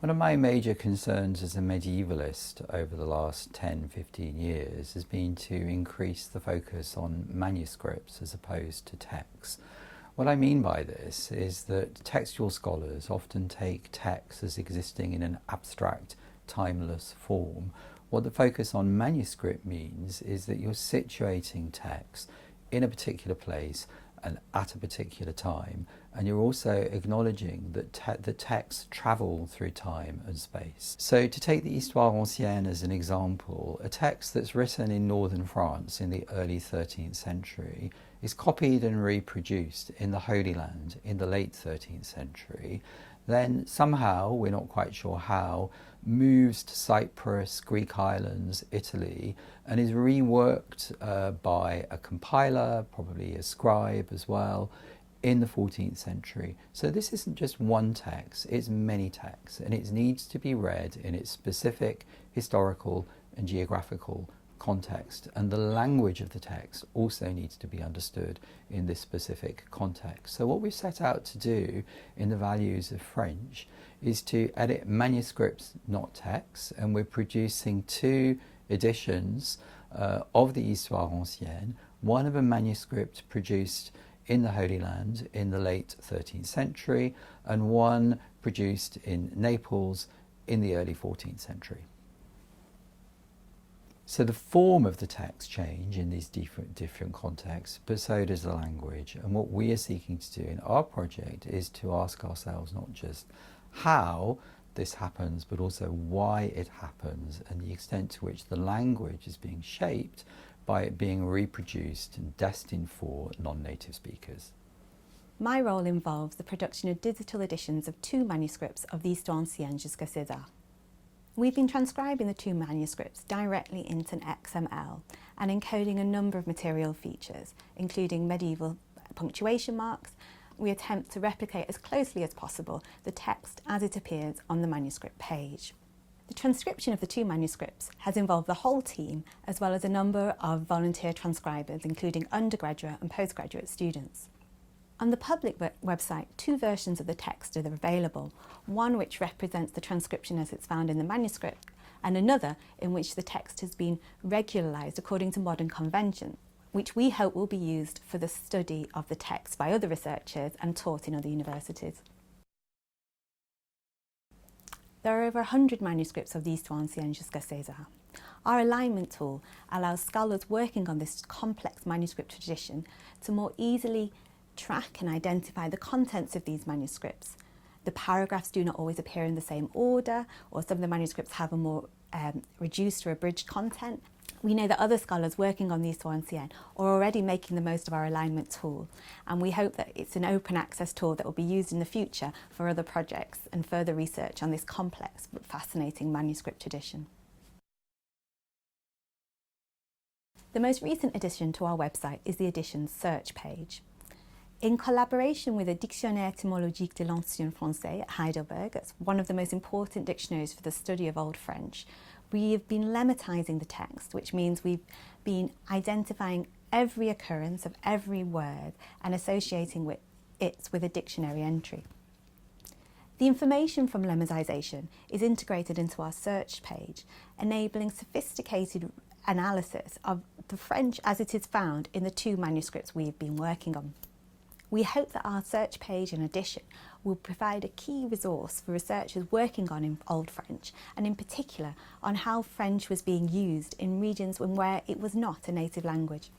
One of my major concerns as a medievalist over the last 10-15 years has been to increase the focus on manuscripts as opposed to texts. What I mean by this is that textual scholars often take texts as existing in an abstract, timeless form. What the focus on manuscript means is that you're situating text in a particular place and at a particular time, and you're also acknowledging that the texts travel through time and space. So to take the Histoire ancienne as an example, a text that's written in northern France in the early 13th century is copied and reproduced in the Holy Land in the late 13th century, then somehow, we're not quite sure how, moves to Cyprus, Greek islands, Italy, and is reworked by a compiler, probably a scribe as well, in the 14th century. So this isn't just one text, it's many texts, and it needs to be read in its specific historical and geographical context, and the language of the text also needs to be understood in this specific context. So what we've set out to do in the Values of French is to edit manuscripts, not texts, and we're producing two editions of the Histoire ancienne, one of a manuscript produced in the Holy Land in the late 13th century, and one produced in Naples in the early 14th century. So the form of the text change in these different contexts, but so does the language. And what we are seeking to do in our project is to ask ourselves not just how this happens, but also why it happens, and the extent to which the language is being shaped by it being reproduced and destined for non-native speakers. My role involves the production of digital editions of two manuscripts of the Histoire ancienne jusqu'à César. We've been transcribing the two manuscripts directly into an XML and encoding a number of material features, including medieval punctuation marks. We attempt to replicate as closely as possible the text as it appears on the manuscript page. The transcription of the two manuscripts has involved the whole team, as well as a number of volunteer transcribers, including undergraduate and postgraduate students. On the public website, two versions of the text are available, one which represents the transcription as it's found in the manuscript, and another in which the text has been regularised according to modern convention, which we hope will be used for the study of the text by other researchers and taught in other universities. There are over 100 manuscripts of the Histoire ancienne jusqu'à César. Our alignment tool allows scholars working on this complex manuscript tradition to more easily track and identify the contents of these manuscripts. The paragraphs do not always appear in the same order, or some of the manuscripts have a more reduced or abridged content. We know that other scholars working on the Histoire ancienne are already making the most of our alignment tool, and we hope that it's an open access tool that will be used in the future for other projects and further research on this complex but fascinating manuscript tradition. The most recent addition to our website is the editions search page. In collaboration with the Dictionnaire étymologique de l'ancien français at Heidelberg, that's one of the most important dictionaries for the study of Old French, we have been lemmatizing the text, which means we've been identifying every occurrence of every word and associating it with a dictionary entry. The information from lemmatization is integrated into our search page, enabling sophisticated analysis of the French as it is found in the two manuscripts we've been working on. We hope that our search page and edition will provide a key resource for researchers working on Old French, and in particular on how French was being used in regions where it was not a native language.